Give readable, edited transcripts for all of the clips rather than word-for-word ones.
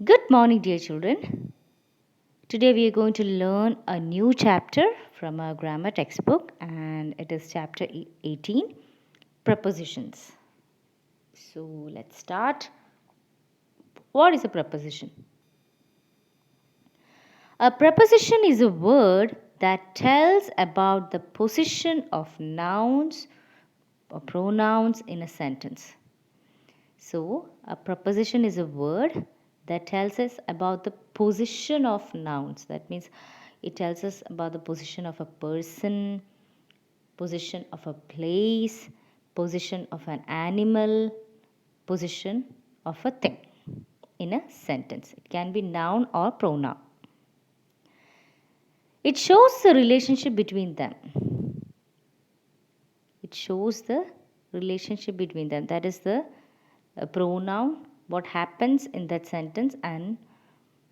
Good morning, dear children. Today we are going to learn a new chapter from our grammar textbook, and it is chapter 18 Prepositions. So let's start. What is a preposition? A preposition is a word that tells about the position of nouns or pronouns in a sentence. So, a preposition is a word that tells us about the position of nouns. That means it tells us about the position of a person, position of a place, position of an animal, position of a thing in a sentence. It can be noun or pronoun. It shows the relationship between them. It shows the relationship between them. That is the pronoun, what happens in that sentence, uh,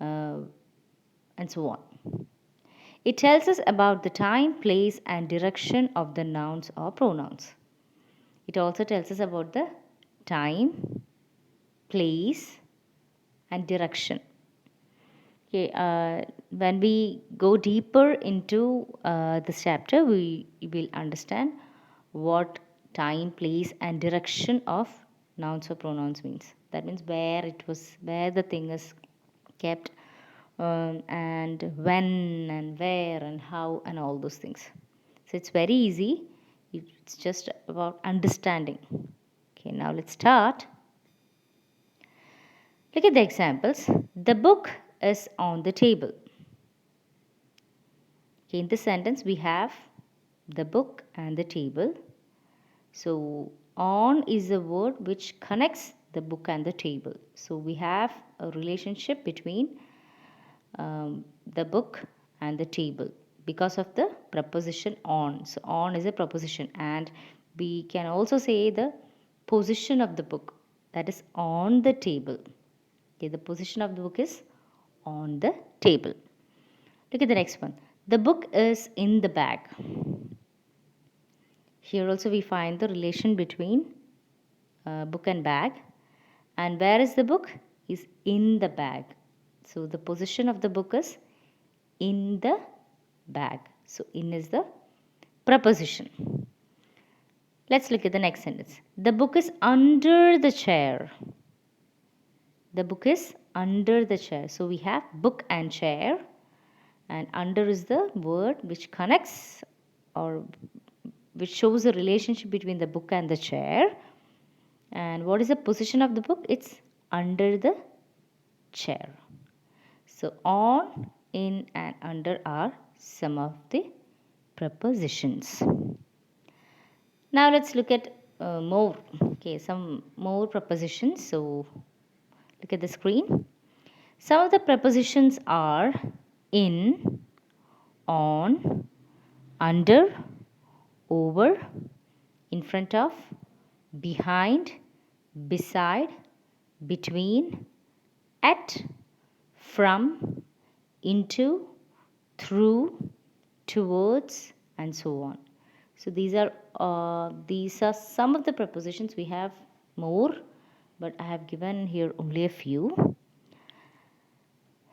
and so on. It tells us about the time, place, and direction of the nouns or pronouns. It also tells us about the time, place, and direction. Okay, when we go deeper into this chapter, we will understand what time, place, and direction of nouns or pronouns means. That means where the thing is kept, and when and where and how and all those things. So it's very easy. It's just about understanding. Okay, now let's start. Look at the examples. The book is on the table. Okay, in this sentence, we have the book and the table. So, on is a word which connects the book and the table. So, we have a relationship between the book and the table because of the preposition on. So, on is a preposition, and we can also say the position of the book, that is on the table. Okay, the position of the book is on the table. Look at the next one. The book is in the bag. Here also we find the relation between book and bag. And where is the book? Is in the bag. So the position of the book is in the bag. So in is the preposition. Let's look at the next sentence. The book is under the chair. The book is under the chair. So we have book and chair, and under is the word which connects or which shows a relationship between the book and the chair. And what is the position of the book? It's under the chair. So on, in, and under are some of the prepositions. Now let's look at more. Okay, some more prepositions. So look at the screen. Some of the prepositions are in, on, under, over, in front of, behind, beside, between, at, from, into, through, towards, and so on. So these are some of the prepositions. We have more, but I have given here only a few.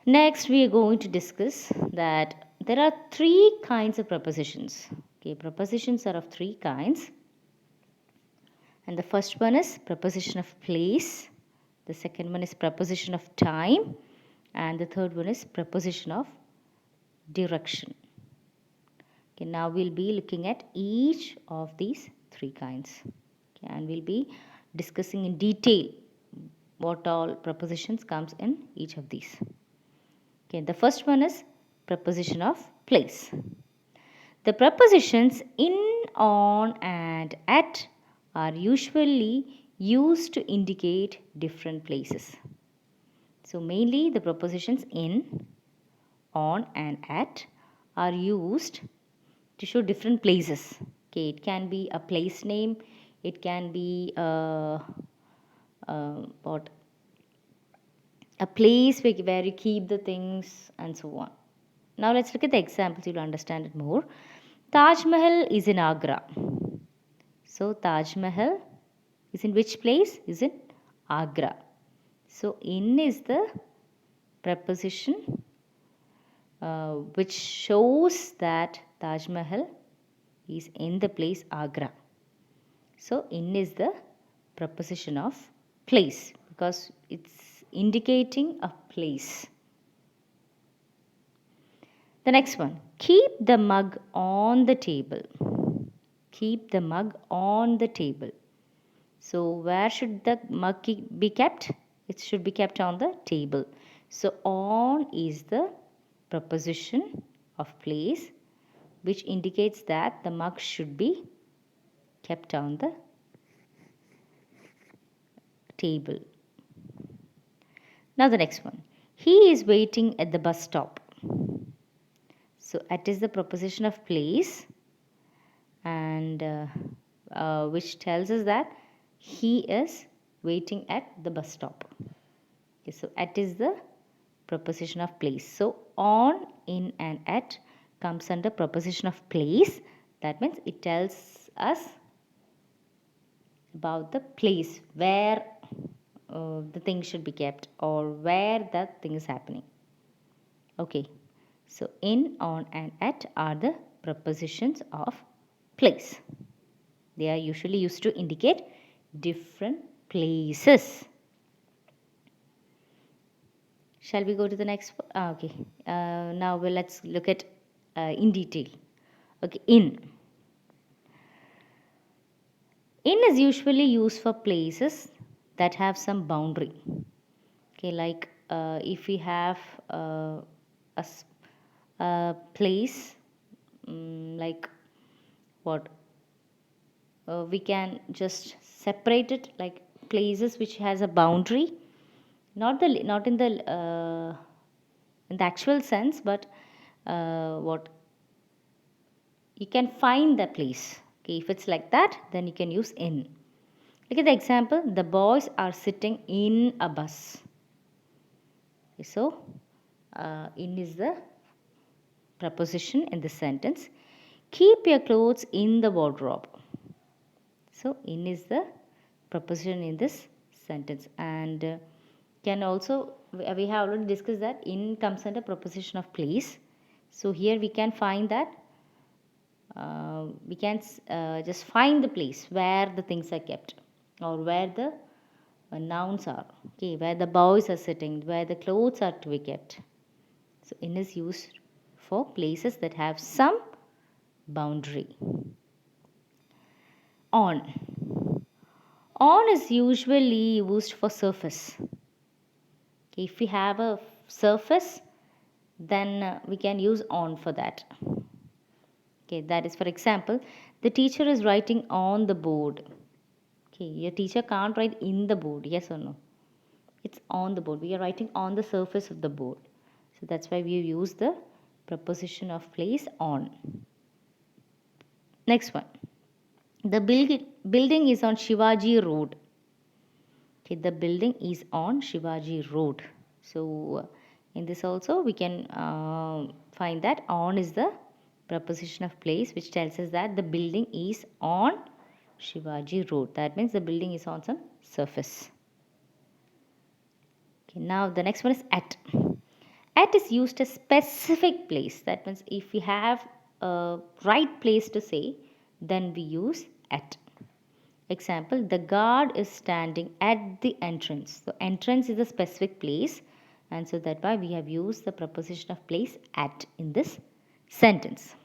Next, we are going to discuss that there are three kinds of prepositions. Okay, prepositions are of three kinds. And the first one is preposition of place. The second one is preposition of time. And the third one is preposition of direction. Okay, now we'll be looking at each of these three kinds. Okay, and we'll be discussing in detail what all prepositions comes in each of these. Okay, the first one is preposition of place. The prepositions in, on, and at are usually used to indicate different places. So mainly the prepositions in, on, and at are used to show different places. Okay, it can be a place name, it can be a place where you keep the things, and so on. Now let's look at the examples, you'll understand it more. Taj Mahal is in Agra. So Taj Mahal is in which place? Is in Agra. So in is the preposition which shows that Taj Mahal is in the place Agra. So in is the preposition of place because it's indicating a place. The next one, keep the mug on the table. Keep the mug on the table. So where should the mug be kept? It should be kept on the table. So on is the preposition of place which indicates that the mug should be kept on the table. Now the next one. He is waiting at the bus stop. So at is the preposition of place and which tells us that he is waiting at the bus stop. Okay, so at is the preposition of place. So on, in and at comes under preposition of place. That means it tells us about the place where the thing should be kept or where that thing is happening. Okay, so in, on and at are the prepositions of place. They are usually used to indicate different places. Shall we go to the next one? Okay, now let's look at in detail. Okay, in. In is usually used for places that have some boundary. Okay, like if we have a place like what we can just separate it like places which has a boundary, not in the actual sense, but what you can find the place. Okay, if it's like that, then you can use in. Look at the example. The boys are sitting in a bus. Okay, so in is the preposition in the sentence. Keep your clothes in the wardrobe. So in is the preposition in this sentence, and can also we have already discussed that in comes under preposition of place. So here we can find that we can just find the place where the things are kept or where the nouns are. Okay, where the boys are sitting, where the clothes are to be kept. So in is used for places that have some boundary. On. On is usually used for surface. Okay, if we have a surface, then we can use on for that. Okay, that is for example, the teacher is writing on the board. Okay, your teacher can't write in the board, yes or no? It's on the board. We are writing on the surface of the board. So that's why we use the preposition of place on. Next one. The building is on Shivaji Road. Okay, the building is on Shivaji Road. So in this also we can find that on is the preposition of place which tells us that the building is on Shivaji Road. That means the building is on some surface. Okay, now the next one is at. At is used as specific place. That means if we have a right place to say, then we use at. Example, the guard is standing at the entrance. So entrance is a specific place, and so that's why we have used the preposition of place at in this sentence.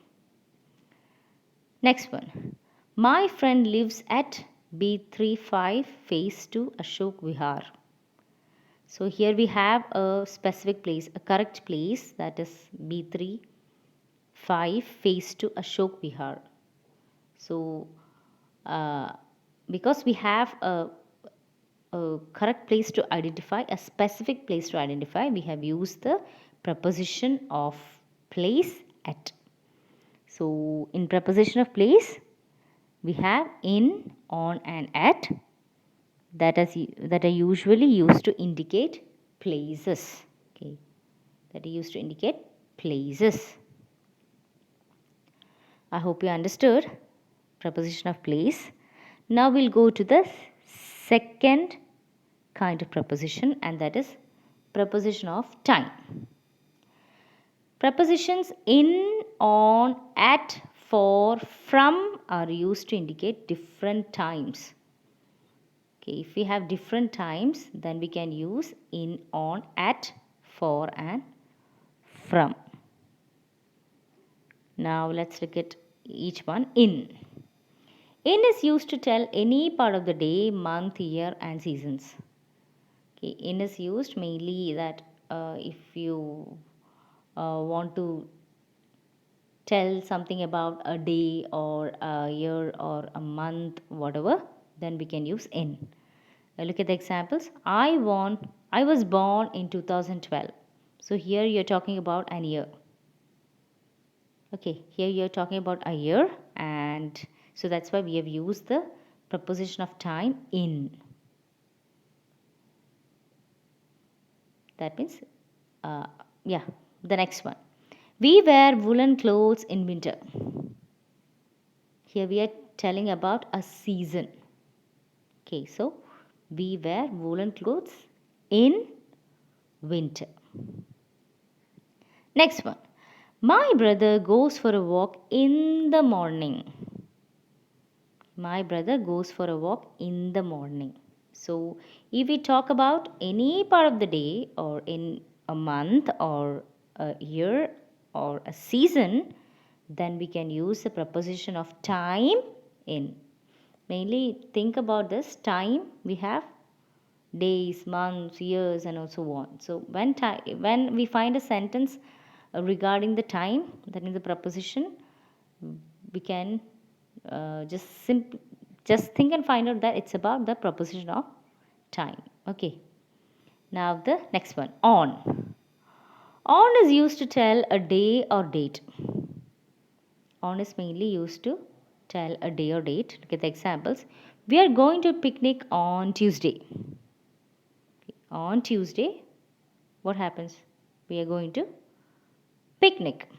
Next one. My friend lives at B35 phase 2 Ashok Vihar. So here we have a specific place, a correct place, that is B35 phase 2 Ashok Vihar. So because we have a correct place to identify, a specific place to identify, we have used the preposition of place at. So in preposition of place, we have in, on and at that are usually used to indicate places. Okay, that are used to indicate places. I hope you understood preposition of place. Now we'll go to the second kind of preposition, and that is preposition of time. Prepositions in, on, at, for, from are used to indicate different times. Okay, if we have different times, then we can use in, on, at, for, and from. Now let's look at each one. In. In is used to tell any part of the day, month, year, and seasons. Okay, in is used mainly that if you want to tell something about a day or a year or a month, whatever, then we can use in. Look at the examples. I was born in 2012. So here you're talking about an year. Okay, here you're talking about a year, and so that's why we have used the preposition of time in. That means, yeah, the next one. We wear woolen clothes in winter. Here we are telling about a season. Okay, so we wear woolen clothes in winter. Next one. My brother goes for a walk in the morning. My brother goes for a walk in the morning. So, if we talk about any part of the day or in a month or a year or a season, then we can use the preposition of time in. Mainly think about this time, we have days, months, years, and also on. So when we find a sentence regarding the time, that means the preposition, we can just think and find out that it's about the preposition of time. Okay. Now the next one, on. On is used to tell a day or date. On is mainly used to tell a day or date. Look at the examples. We are going to picnic on Tuesday. On Tuesday, what happens? We are going to picnic.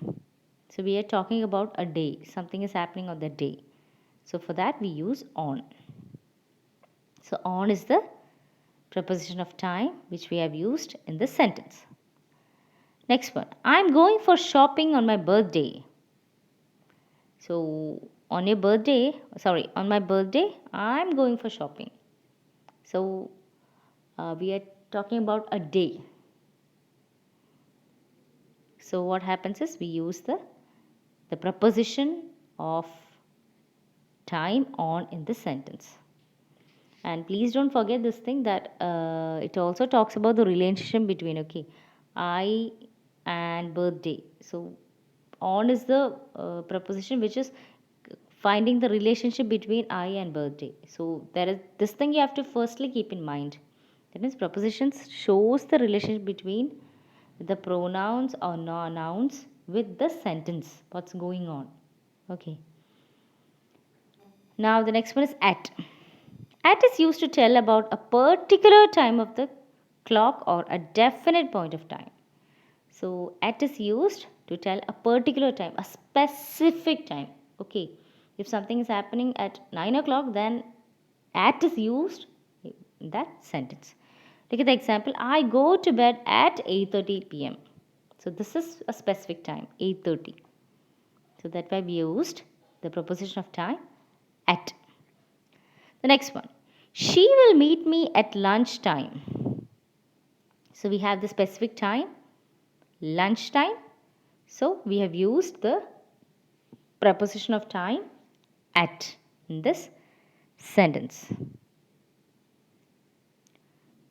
So we are talking about a day. Something is happening on that day. So for that we use on. So on is the preposition of time which we have used in this sentence. Next one. I'm going for shopping on my birthday. So on my birthday, I'm going for shopping. So we are talking about a day. So what happens is we use the preposition of time on in this sentence. And please don't forget this thing that it also talks about the relationship between, okay, I and birthday. So on is the preposition which is finding the relationship between I and birthday. So there is this thing you have to firstly keep in mind. That means prepositions shows the relationship between the pronouns or nouns with the sentence, what's going on. Okay. Now the next one is at. At is used to tell about a particular time of the clock or a definite point of time. So at is used to tell a particular time, a specific time. Okay. If something is happening at 9 o'clock, then at is used in that sentence. Look at the example. I go to bed at 8:30 p.m. So this is a specific time, 8:30. So that's why we used the preposition of time at. The next one. She will meet me at lunchtime. So we have the specific time, lunchtime. So we have used the preposition of time at in this sentence.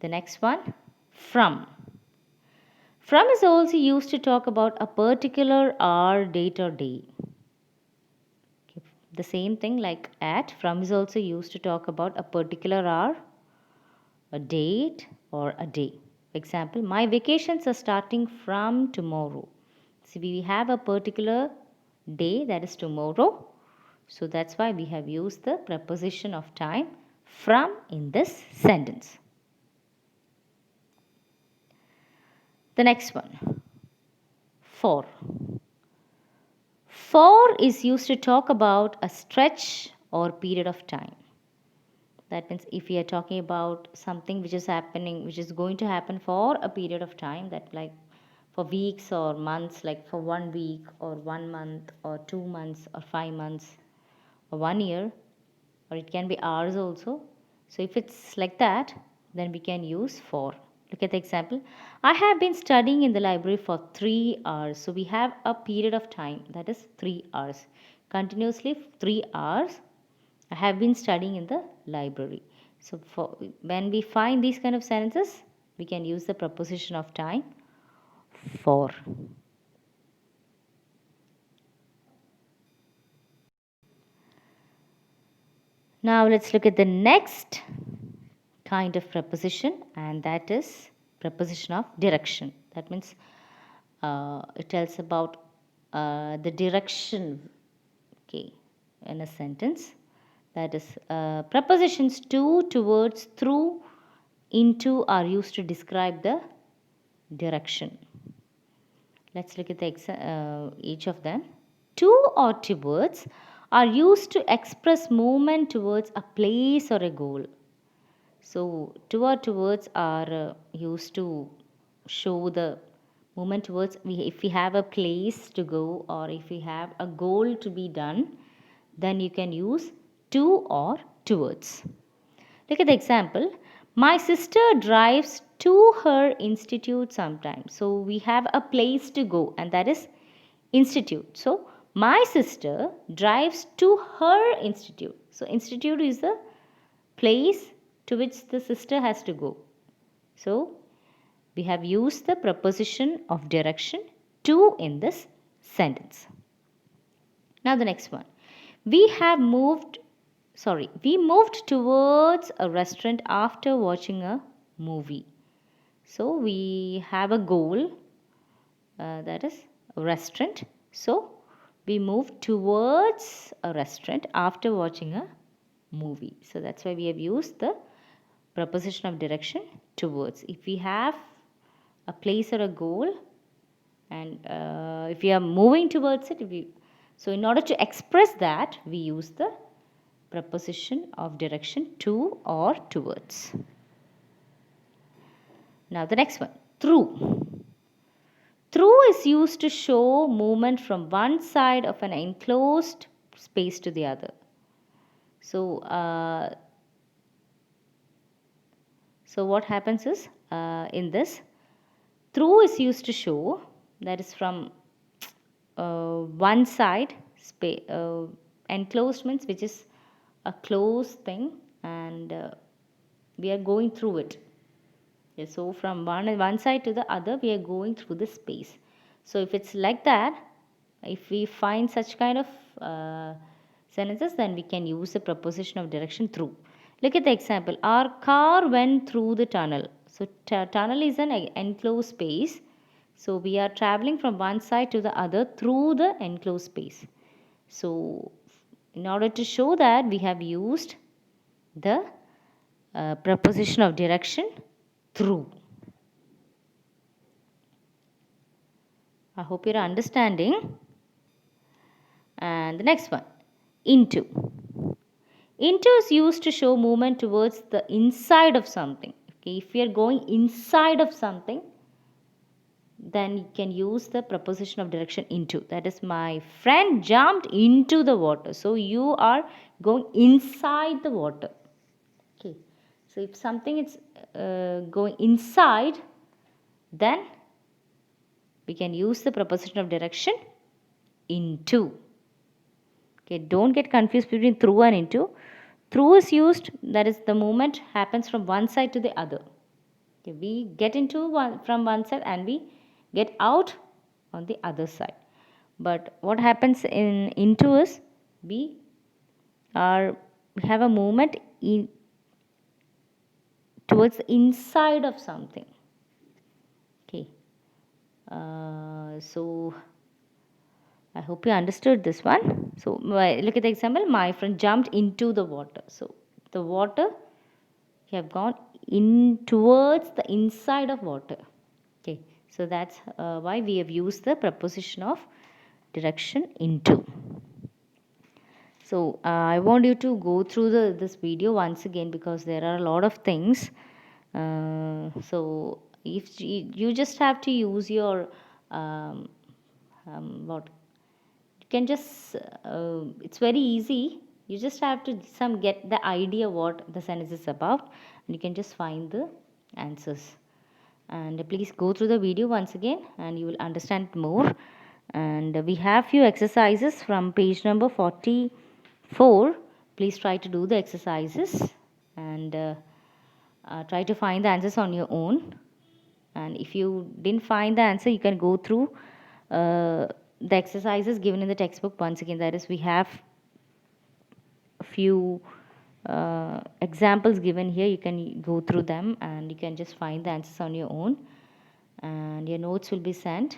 The next one, from. From is also used to talk about a particular hour, date or day. Okay. The same thing like at, from is also used to talk about a particular hour, a date or a day. For example, my vacations are starting from tomorrow. So we have a particular day, that is tomorrow. So that's why we have used the preposition of time from in this sentence. The next one, for. For is used to talk about a stretch or period of time. That means if we are talking about something which is happening, which is going to happen for a period of time, that like for weeks or months, like for 1 week or 1 month or 2 months or 5 months or 1 year, or it can be hours also. So if it's like that, then we can use for. Look at the example. I have been studying in the library for 3 hours. So we have a period of time, that is 3 hours. Continuously 3 hours I have been studying in the library. So for when we find these kind of sentences, we can use the preposition of time for. Now let's look at the next kind of preposition, and that is preposition of direction. That means it tells about the direction, okay, in a sentence. That is prepositions to, towards, through, into are used to describe the direction. Let's look at each of them. To or towards are used to express movement towards a place or a goal. So, to or towards are used to show the movement towards. If we have a place to go or if we have a goal to be done, then you can use to or towards. Look at the example. My sister drives to her institute sometimes. So we have a place to go, and that is institute. So my sister drives to her institute. So institute is the place to which the sister has to go. So we have used the preposition of direction to in this sentence. Now the next one. We moved towards a restaurant after watching a movie. So we have a goal, that is a restaurant. So we moved towards a restaurant after watching a movie. So that's why we have used the preposition of direction towards. If we have a place or a goal, and if we are moving towards it, so in order to express that, we use the preposition of direction to or towards. Now the next one, through. Through is used to show movement from one side of an enclosed space to the other. So, what happens is in this, through is used to show, that is from one side, enclosed means which is a closed thing, and we are going through it. Yes, so from one side to the other, we are going through the space. So if it's like that, if we find such kind of sentences, then we can use the preposition of direction through. Look at the example. Our car went through the tunnel. So tunnel is an enclosed space. So we are traveling from one side to the other through the enclosed space. So in order to show that, we have used the preposition of direction through. I hope you're understanding. And the next one, into. Into is used to show movement towards the inside of something. Okay, if we are going inside of something, then you can use the preposition of direction into. That is, my friend jumped into the water. So you are going inside the water. Okay, so if something is going inside, then we can use the preposition of direction into. Okay, don't get confused between through and into. Through is used, that is, the movement happens from one side to the other. Okay, we get from one side and we get out on the other side. But what happens into is we have a movement towards the inside of something. Okay, so I hope you understood this one. So look at the example. My friend jumped into the water. So the water, you have gone in towards the inside of water. Okay, so that's why we have used the preposition of direction into. So I want you to go through this video once again because there are a lot of things. So if you just have to use your what you can just it's very easy. You just have to get the idea what the sentence is about, and you can just find the answers. And please go through the video once again and you will understand more. And we have few exercises from page number 44. Please try to do the exercises and try to find the answers on your own. And if you didn't find the answer, you can go through the exercises given in the textbook once again. That is, we have a few examples given here. You can go through them and you can just find the answers on your own, and your notes will be sent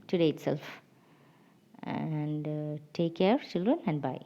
today itself. And take care, children, and bye.